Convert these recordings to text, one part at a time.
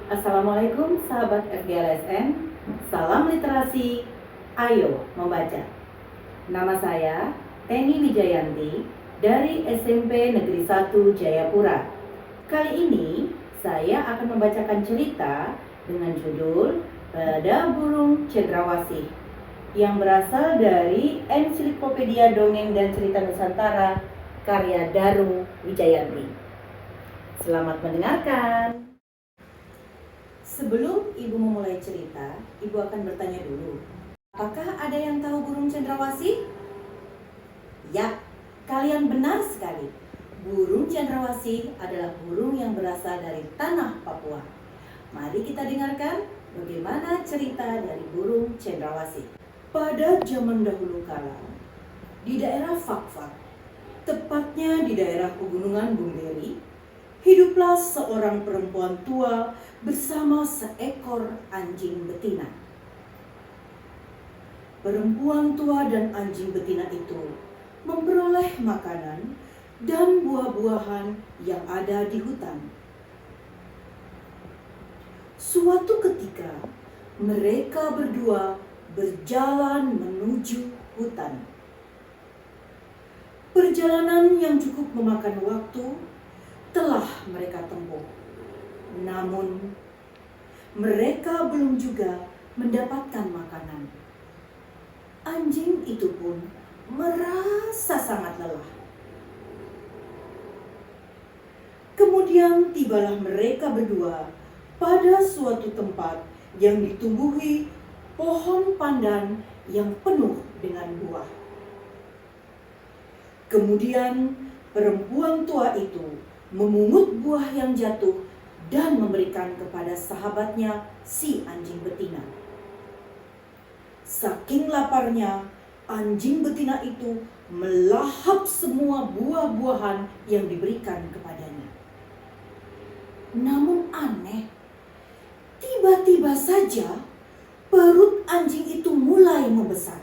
Assalamualaikum sahabat FGLSN, salam literasi, ayo membaca. Nama saya Teni Wijayanti dari SMP Negeri 1 Jayapura. Kali ini saya akan membacakan cerita dengan judul Pada Burung Cendrawasih yang berasal dari Ensiklopedia Dongeng dan Cerita Nusantara karya Daru Wijayanti. Selamat mendengarkan. Sebelum ibu memulai cerita, ibu akan bertanya dulu, apakah ada yang tahu burung cendrawasih? Ya, kalian benar sekali. Burung cendrawasih adalah burung yang berasal dari tanah Papua. Mari kita dengarkan bagaimana cerita dari burung cendrawasih. Pada zaman dahulu kala, di daerah Fakfak, tepatnya di daerah pegunungan Bumberi, hiduplah seorang perempuan tua bersama seekor anjing betina. Perempuan tua dan anjing betina itu memperoleh makanan dan buah-buahan yang ada di hutan. Suatu ketika, mereka berdua berjalan menuju hutan. Perjalanan yang cukup memakan waktu telah mereka tempuh. Namun, mereka belum juga mendapatkan makanan. Anjing itu pun merasa sangat lelah. Kemudian tibalah mereka berdua pada suatu tempat yang ditumbuhi pohon pandan yang penuh dengan buah. Kemudian perempuan tua itu memungut buah yang jatuh dan memberikan kepada sahabatnya si anjing betina. Saking laparnya, anjing betina itu melahap semua buah-buahan yang diberikan kepadanya. Namun aneh, tiba-tiba saja perut anjing itu mulai membesar.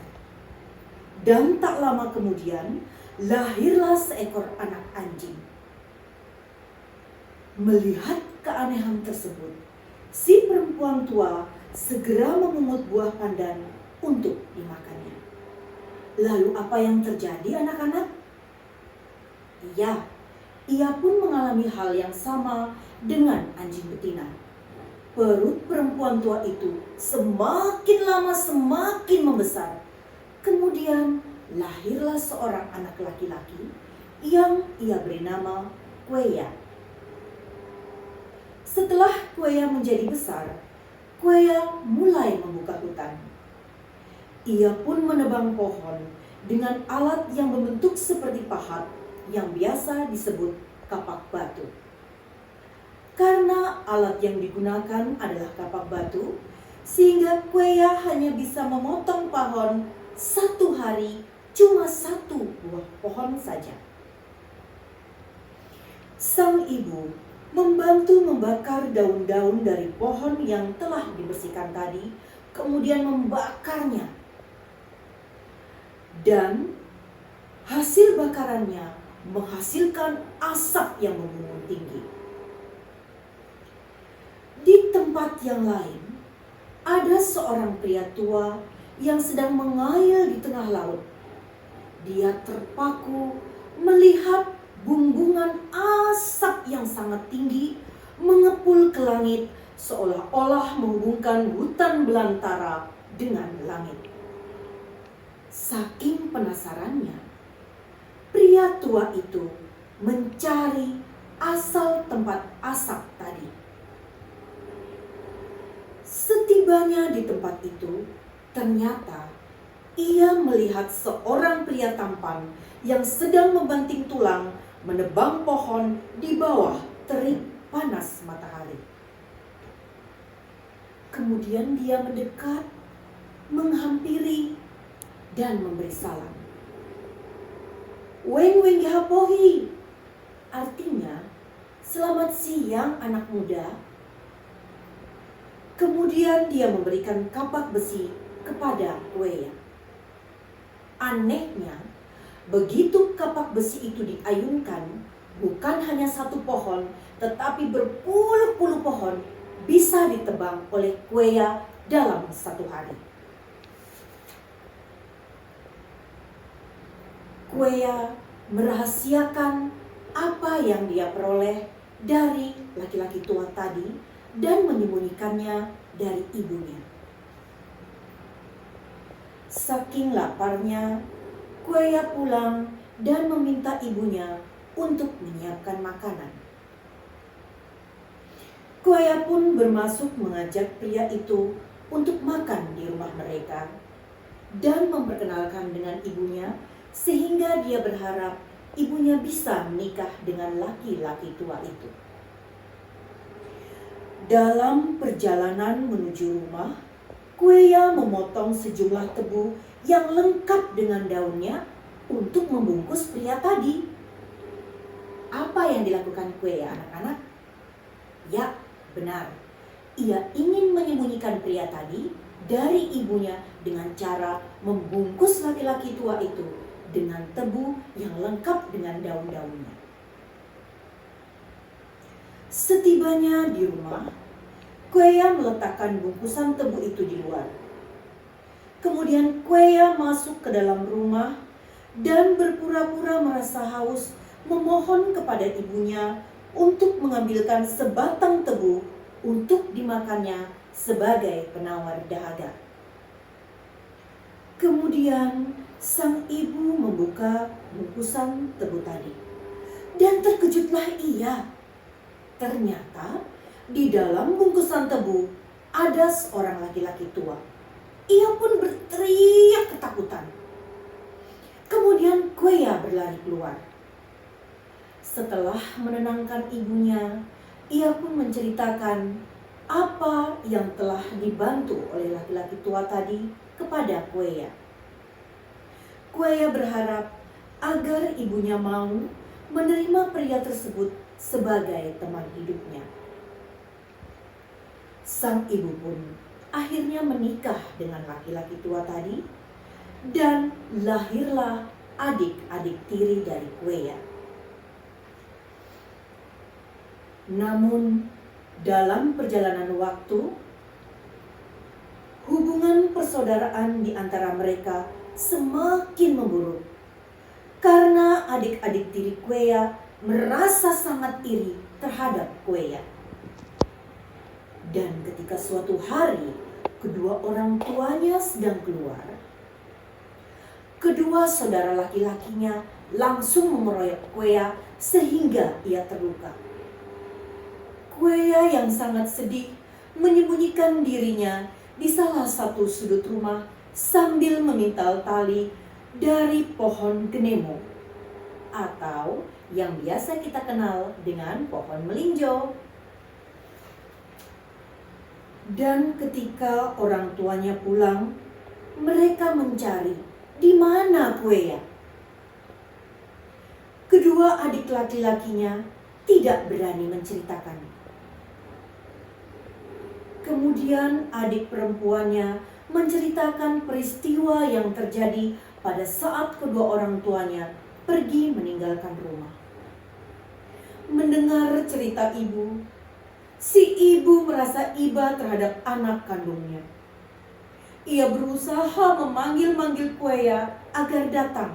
Dan tak lama kemudian, lahirlah seekor anak anjing. Melihat keanehan tersebut, si perempuan tua segera memungut buah pandan untuk dimakannya. Lalu apa yang terjadi anak-anak? Ya, ia pun mengalami hal yang sama dengan anjing betina. Perut perempuan tua itu semakin lama semakin membesar. Kemudian lahirlah seorang anak laki-laki yang ia beri nama Kueya. Setelah Kueya menjadi besar, Kueya mulai membuka hutan. Ia pun menebang pohon dengan alat yang berbentuk seperti pahat yang biasa disebut kapak batu. Karena alat yang digunakan adalah kapak batu, sehingga Kueya hanya bisa memotong pohon satu hari cuma satu buah pohon saja. Sang ibu membantu membakar daun-daun dari pohon yang telah dibersihkan tadi, kemudian membakarnya. Dan hasil bakarannya menghasilkan asap yang membumbung tinggi. Di tempat yang lain, ada seorang pria tua yang sedang mengayal di tengah laut. Dia terpaku melihat bumbungan asap yang sangat tinggi mengepul ke langit seolah-olah menghubungkan hutan belantara dengan langit. Saking penasarannya, pria tua itu mencari asal tempat asap tadi. Setibanya di tempat itu, ternyata ia melihat seorang pria tampan yang sedang membanting tulang menebang pohon di bawah terik panas matahari. Kemudian dia mendekat, menghampiri, dan memberi salam. Weng weng hapohi, artinya selamat siang anak muda. Kemudian dia memberikan kapak besi kepada Kueya. Anehnya, begitu kapak besi itu diayunkan, bukan hanya satu pohon, tetapi berpuluh-puluh pohon bisa ditebang oleh Kueya dalam satu hari. Kueya merahasiakan apa yang dia peroleh dari laki-laki tua tadi dan menyembunyikannya dari ibunya. Saking laparnya, Kueya pulang dan meminta ibunya untuk menyiapkan makanan. Kueya pun bermasuk mengajak pria itu untuk makan di rumah mereka dan memperkenalkan dengan ibunya, sehingga dia berharap ibunya bisa menikah dengan laki-laki tua itu. Dalam perjalanan menuju rumah, Kueya memotong sejumlah tebu yang lengkap dengan daunnya untuk membungkus pria tadi. Apa yang dilakukan Kueya, anak-anak? Ya, benar. Ia ingin menyembunyikan pria tadi dari ibunya dengan cara membungkus laki-laki tua itu dengan tebu yang lengkap dengan daun-daunnya. Setibanya di rumah, Kueya meletakkan bungkusan tebu itu di luar. Kemudian Kueya masuk ke dalam rumah dan berpura-pura merasa haus, memohon kepada ibunya untuk mengambilkan sebatang tebu untuk dimakannya sebagai penawar dahaga. Kemudian sang ibu membuka bungkusan tebu tadi, dan terkejutlah ia. Ternyata di dalam bungkusan tebu ada seorang laki-laki tua. Ia pun berteriak ketakutan. Kemudian Kueya berlari keluar. Setelah menenangkan ibunya, ia pun menceritakan apa yang telah dibantu oleh laki-laki tua tadi kepada Kueya. Kueya berharap agar ibunya mau menerima pria tersebut sebagai teman hidupnya. Sang ibu pun akhirnya menikah dengan laki-laki tua tadi dan lahirlah adik-adik tiri dari Kueya. Namun dalam perjalanan waktu, hubungan persaudaraan di antara mereka semakin memburuk karena adik-adik tiri Kueya merasa sangat iri terhadap Kueya. Dan ketika suatu hari kedua orang tuanya sedang keluar, kedua saudara laki-lakinya langsung mengeroyok Kueya sehingga ia terluka. Kueya yang sangat sedih menyembunyikan dirinya di salah satu sudut rumah sambil memintal tali dari pohon genemo atau yang biasa kita kenal dengan pohon melinjo. Dan ketika orang tuanya pulang, mereka mencari di mana Kueya. Kedua adik laki-lakinya tidak berani menceritakan. Kemudian adik perempuannya menceritakan peristiwa yang terjadi pada saat kedua orang tuanya pergi meninggalkan rumah. Mendengar cerita ibu, si ibu merasa iba terhadap anak kandungnya. Ia berusaha memanggil-manggil Kueya agar datang.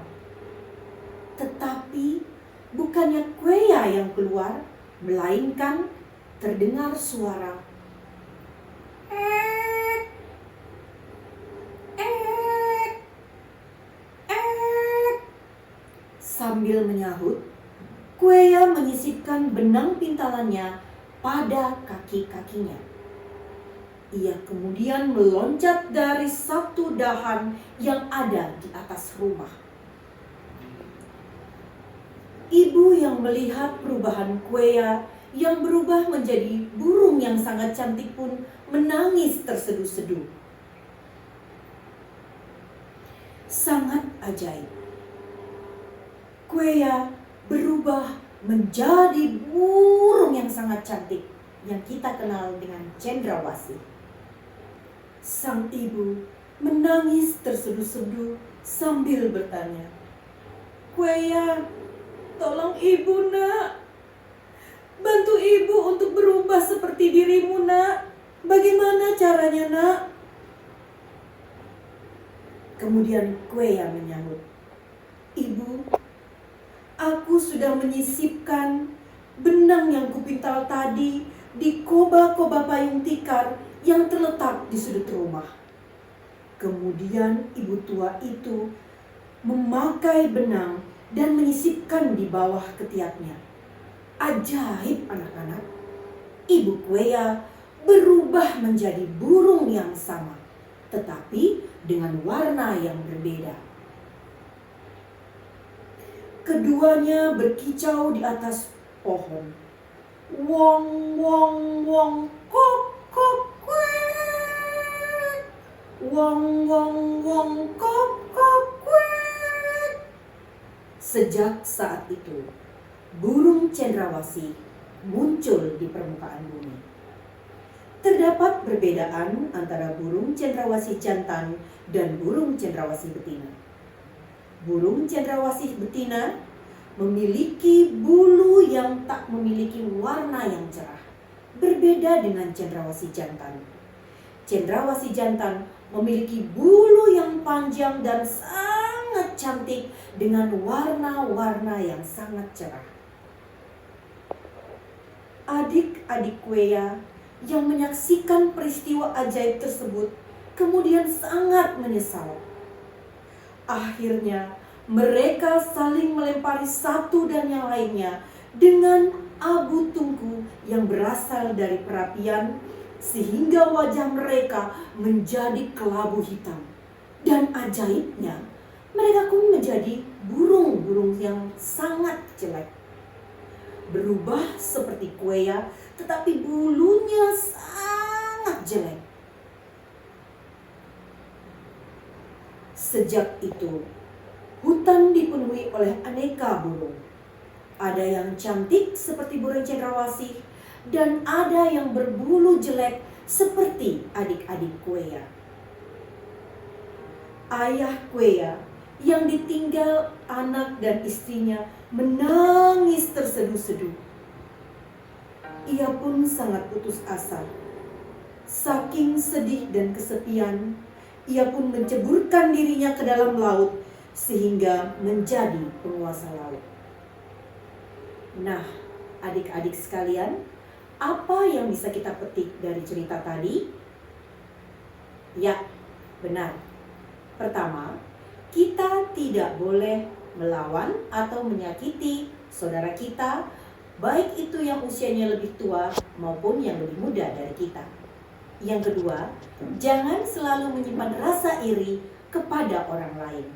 Tetapi bukannya Kueya yang keluar, melainkan terdengar suara "Ek, ek, ek." Sambil menyahut, Kueya menyisipkan benang pintalannya pada kaki-kakinya. Ia kemudian meloncat dari satu dahan yang ada di atas rumah. Ibu yang melihat perubahan Kueya yang berubah menjadi burung yang sangat cantik pun menangis terseduh-seduh. Sangat ajaib. Kueya berubah menjadi burung yang sangat cantik yang kita kenal dengan cendrawasih. Sang ibu menangis terseduh-seduh sambil bertanya, "Kueya, tolong ibu nak. Bantu ibu untuk berubah seperti dirimu nak." Bagaimana caranya, Nak? Kemudian Quea menyahut, "Ibu, aku sudah menyisipkan benang yang kupintal tadi di koba-koba payung tikar yang terletak di sudut rumah." Kemudian ibu tua itu memakai benang dan menyisipkan di bawah ketiaknya. Ajaib, anak-anak. Ibu Quea berubah menjadi burung yang sama, tetapi dengan warna yang berbeda. Keduanya berkicau di atas pohon. Wong, wong, wong, kok, kok, kuek. Wong, wong, wong, kok, kok, kuek. Sejak saat itu, burung cendrawasih muncul di permukaan bumi. Terdapat perbedaan antara burung cendrawasih jantan dan burung cendrawasih betina. Burung cendrawasih betina memiliki bulu yang tak memiliki warna yang cerah, berbeda dengan cendrawasih jantan. Cendrawasih jantan memiliki bulu yang panjang dan sangat cantik dengan warna-warna yang sangat cerah. Adik-adik Quea yang menyaksikan peristiwa ajaib tersebut kemudian sangat menyesal. Akhirnya mereka saling melempari satu dan yang lainnya dengan abu tungku yang berasal dari perapian, sehingga wajah mereka menjadi kelabu hitam. Dan ajaibnya, mereka pun menjadi burung-burung yang sangat jelek. Berubah seperti Quea, tetapi bulunya sangat jelek. Sejak itu, hutan dipenuhi oleh aneka burung. Ada yang cantik seperti burung cendrawasih, dan ada yang berbulu jelek seperti adik-adik Quea. Ayah Quea yang ditinggal anak dan istrinya menangis terseduh-seduh. Ia pun sangat putus asa. Saking sedih dan kesepian, ia pun menceburkan dirinya ke dalam laut sehingga menjadi penguasa laut. Nah, adik-adik sekalian, apa yang bisa kita petik dari cerita tadi? Ya, benar. Pertama, kita tidak boleh melawan atau menyakiti saudara kita, baik itu yang usianya lebih tua maupun yang lebih muda dari kita. Yang kedua, jangan selalu menyimpan rasa iri kepada orang lain.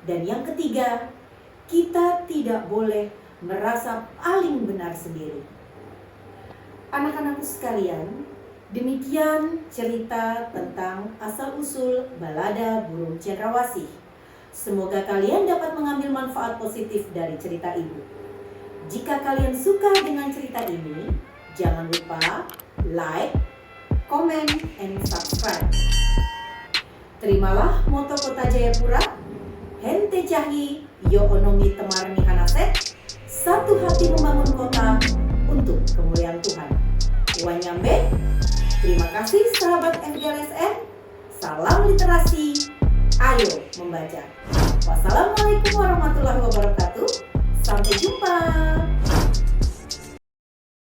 Dan yang ketiga, kita tidak boleh merasa paling benar sendiri. Anak-anakku sekalian, demikian cerita tentang asal-usul balada burung cendrawasih. Semoga kalian dapat mengambil manfaat positif dari cerita ibu. Jika kalian suka dengan cerita ini, jangan lupa like, comment, and subscribe. Terimalah moto Kota Jayapura, Hente Cahi Yo Onomi Temarni Hanaset, satu hati membangun kota untuk kemuliaan Tuhan. Wanyambe, terima kasih sahabat FGLSN, salam literasi, ayo membaca. Wassalamualaikum warahmatullahi wabarakatuh. Sampai jumpa.